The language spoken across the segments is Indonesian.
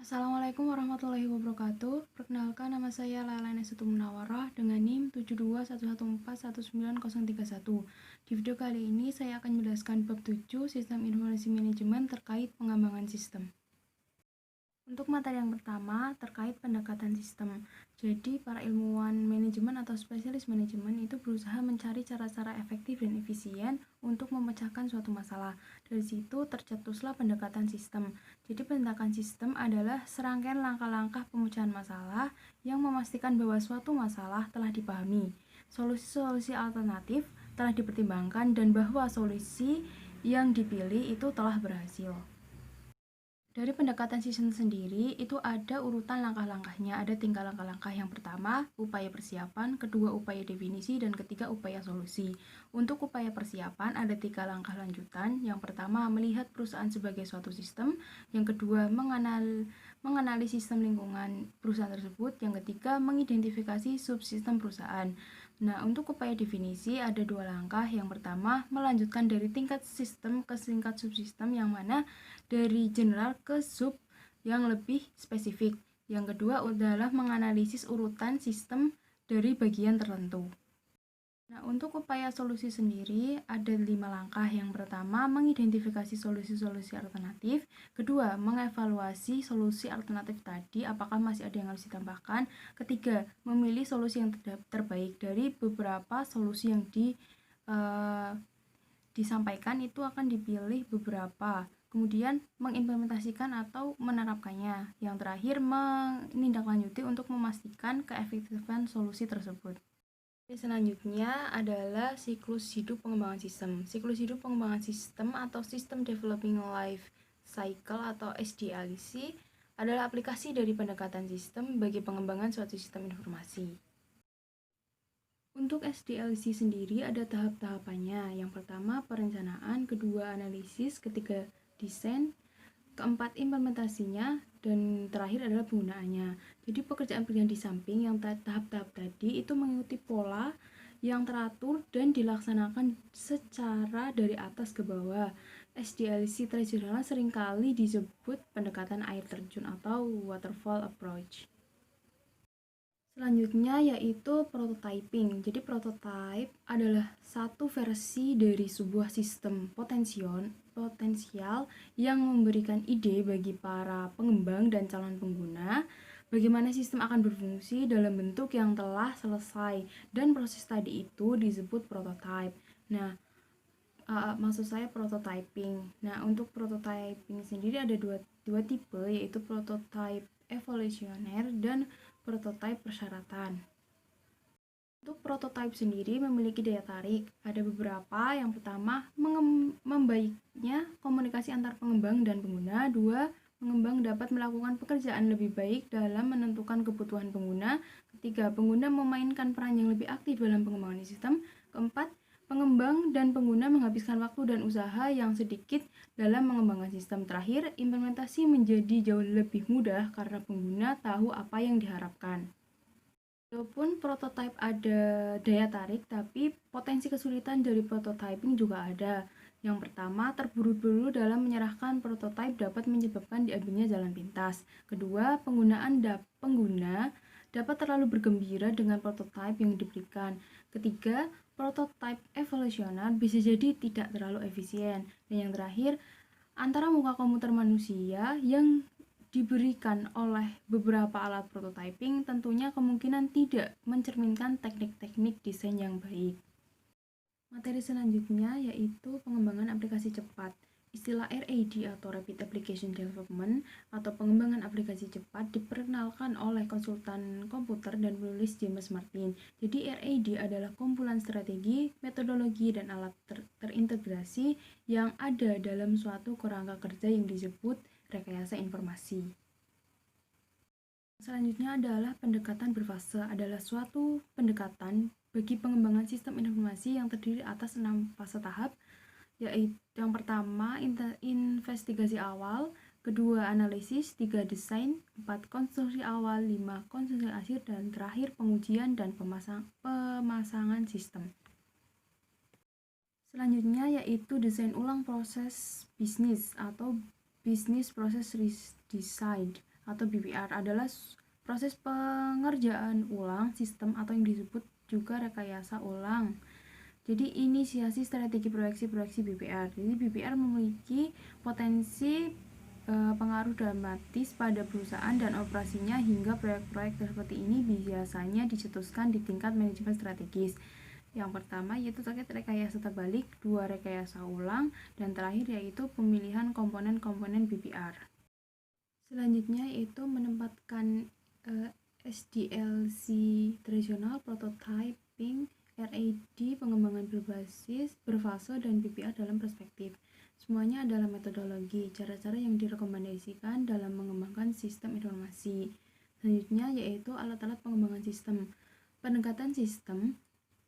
Assalamualaikum warahmatullahi wabarakatuh. Perkenalkan, nama saya Laila Nesutu Munawarah dengan NIM 7211419031. Di video kali ini saya akan menjelaskan bab 7 Sistem Informasi Manajemen terkait pengembangan sistem. Untuk materi yang pertama terkait pendekatan sistem. Jadi para ilmuwan manajemen atau spesialis manajemen itu berusaha mencari cara-cara efektif dan efisien untuk memecahkan suatu masalah. Dari situ tercetuslah pendekatan sistem. Jadi pendekatan sistem adalah serangkaian langkah-langkah pemecahan masalah yang memastikan bahwa suatu masalah telah dipahami, solusi-solusi alternatif telah dipertimbangkan, dan bahwa solusi yang dipilih itu telah berhasil. Dari pendekatan sistem sendiri, itu ada urutan langkah-langkahnya, ada tingkah langkah-langkah. Yang pertama, upaya persiapan, kedua, upaya definisi, dan ketiga, upaya solusi. Untuk upaya persiapan, ada 3 langkah lanjutan. Yang pertama, melihat perusahaan sebagai suatu sistem. Yang kedua, mengenali sistem lingkungan perusahaan tersebut. Yang ketiga, mengidentifikasi subsistem perusahaan. Nah, untuk upaya definisi ada 2 langkah. Yang pertama, melanjutkan dari tingkat sistem ke tingkat subsistem, yang mana dari general ke sub yang lebih spesifik. Yang kedua adalah menganalisis urutan sistem dari bagian tertentu. Nah, untuk upaya solusi sendiri ada 5 langkah. Yang pertama, mengidentifikasi solusi-solusi alternatif. Kedua, mengevaluasi solusi alternatif tadi, apakah masih ada yang harus ditambahkan. Ketiga, memilih solusi yang terbaik dari beberapa solusi yang disampaikan, itu akan dipilih beberapa. Kemudian mengimplementasikan atau menerapkannya. Yang terakhir, menindaklanjuti untuk memastikan keefektifan solusi tersebut. Selanjutnya adalah siklus hidup pengembangan sistem. Siklus hidup pengembangan sistem atau System Developing Life Cycle atau SDLC adalah aplikasi dari pendekatan sistem bagi pengembangan suatu sistem informasi. Untuk SDLC sendiri ada tahap-tahapannya. Yang pertama perencanaan, kedua analisis, ketiga desain, keempat implementasinya, dan terakhir adalah penggunaannya. Jadi pekerjaan-pekerjaan di samping yang tahap-tahap tadi itu mengikuti pola yang teratur dan dilaksanakan secara dari atas ke bawah. SDLC tradisional seringkali disebut pendekatan air terjun atau waterfall approach. Selanjutnya yaitu prototyping. Jadi prototype adalah satu versi dari sebuah sistem potensial yang memberikan ide bagi para pengembang dan calon pengguna bagaimana sistem akan berfungsi dalam bentuk yang telah selesai, dan proses tadi itu disebut prototype. Nah, maksud saya prototyping. Nah, untuk prototyping sendiri ada dua tipe, yaitu prototype evolusioner dan prototype persyaratan. Untuk prototype sendiri memiliki daya tarik. Ada beberapa. Yang pertama, membaiknya komunikasi antar pengembang dan pengguna. Dua, pengembang dapat melakukan pekerjaan lebih baik dalam menentukan kebutuhan pengguna. Ketiga, pengguna memainkan peran yang lebih aktif dalam pengembangan sistem. Keempat, pengembang dan pengguna menghabiskan waktu dan usaha yang sedikit dalam mengembangkan sistem. Terakhir, implementasi menjadi jauh lebih mudah karena pengguna tahu apa yang diharapkan. Walaupun prototipe ada daya tarik, tapi potensi kesulitan dari prototyping juga ada. Yang pertama, terburu-buru dalam menyerahkan prototipe dapat menyebabkan diambilnya jalan pintas. Kedua, pengguna dapat terlalu bergembira dengan prototipe yang diberikan. Ketiga, prototipe evolusioner bisa jadi tidak terlalu efisien. Dan yang terakhir, antara muka komputer manusia yang diberikan oleh beberapa alat prototyping tentunya kemungkinan tidak mencerminkan teknik-teknik desain yang baik. Materi selanjutnya yaitu pengembangan aplikasi cepat. Istilah RAD atau Rapid Application Development atau pengembangan aplikasi cepat diperkenalkan oleh konsultan komputer dan penulis James Martin. Jadi RAD adalah kumpulan strategi, metodologi, dan alat terintegrasi yang ada dalam suatu kerangka kerja yang disebut rekayasa informasi. Selanjutnya adalah pendekatan berfase. Adalah suatu pendekatan bagi pengembangan sistem informasi yang terdiri atas 6 fase tahap, yaitu yang pertama investigasi awal, kedua analisis, 3 desain, 4 konstruksi awal, 5 konstruksi akhir, dan terakhir pengujian dan pemasangan sistem. Selanjutnya yaitu desain ulang proses bisnis atau business process redesign atau BPR adalah proses pengerjaan ulang sistem atau yang disebut juga rekayasa ulang. Jadi inisiasi strategi proyeksi BPR. Jadi BPR memiliki potensi pengaruh dramatis pada perusahaan dan operasinya, hingga proyek-proyek seperti ini biasanya dicetuskan di tingkat manajemen strategis. Yang pertama yaitu terkait rekayasa terbalik, dua rekayasa ulang, dan terakhir yaitu pemilihan komponen-komponen BPR. Selanjutnya yaitu menempatkan SDLC tradisional, prototyping, RAD, pengembangan berfase, dan BPR dalam perspektif. Semuanya adalah metodologi, cara-cara yang direkomendasikan dalam mengembangkan sistem informasi. Selanjutnya yaitu alat-alat pengembangan sistem. Pendekatan sistem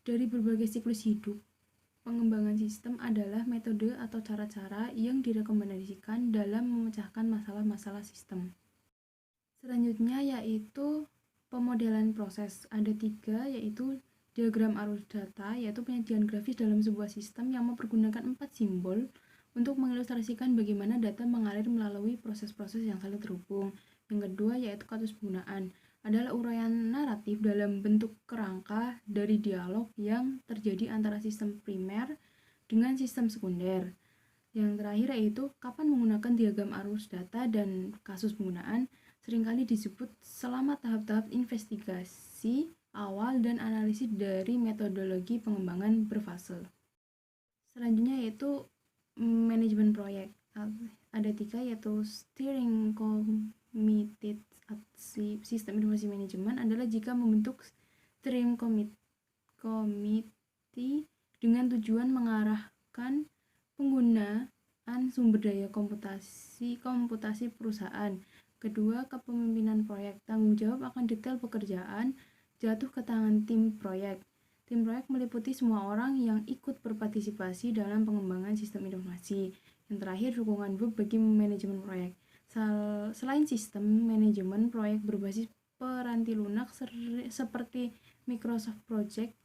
dari berbagai siklus hidup. Pengembangan sistem adalah metode atau cara-cara yang direkomendasikan dalam memecahkan masalah-masalah sistem. Selanjutnya yaitu pemodelan proses. Ada 3, yaitu diagram arus data, yaitu penyajian grafis dalam sebuah sistem yang mempergunakan 4 simbol untuk mengilustrasikan bagaimana data mengalir melalui proses-proses yang saling terhubung. Yang kedua yaitu kasus penggunaan, adalah uraian naratif dalam bentuk kerangka dari dialog yang terjadi antara sistem primer dengan sistem sekunder. Yang terakhir yaitu kapan menggunakan diagram arus data dan kasus penggunaan seringkali disebut selama tahap-tahap investigasi awal dan analisis dari metodologi pengembangan berfase. Selanjutnya yaitu manajemen proyek. Ada 3 yaitu steering committee. Sistem informasi manajemen adalah jika membentuk steering committee dengan tujuan mengarahkan penggunaan sumber daya komputasi perusahaan. Kedua, kepemimpinan proyek. Tanggung jawab akan detail pekerjaan jatuh ke tangan tim proyek. Tim proyek meliputi semua orang yang ikut berpartisipasi dalam pengembangan sistem informasi. Yang terakhir, dukungan bagi manajemen proyek. Selain sistem manajemen proyek berbasis peranti lunak seperti Microsoft Project,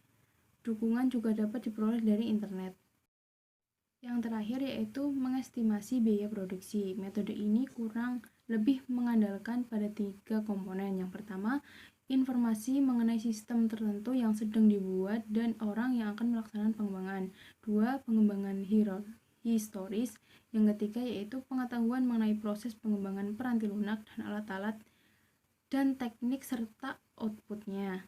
dukungan juga dapat diperoleh dari internet. Yang terakhir yaitu mengestimasi biaya produksi. Metode ini kurang lebih mengandalkan pada 3 komponen. Yang pertama, informasi mengenai sistem tertentu yang sedang dibuat dan orang yang akan melaksanakan pengembangan. 2, pengembangan historis. Yang ketiga yaitu pengetahuan mengenai proses pengembangan peranti lunak dan alat-alat dan teknik serta outputnya.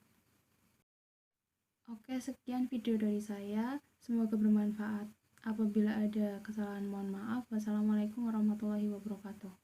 Oke, sekian video dari saya. Semoga bermanfaat. Apabila ada kesalahan mohon maaf. Wassalamualaikum warahmatullahi wabarakatuh.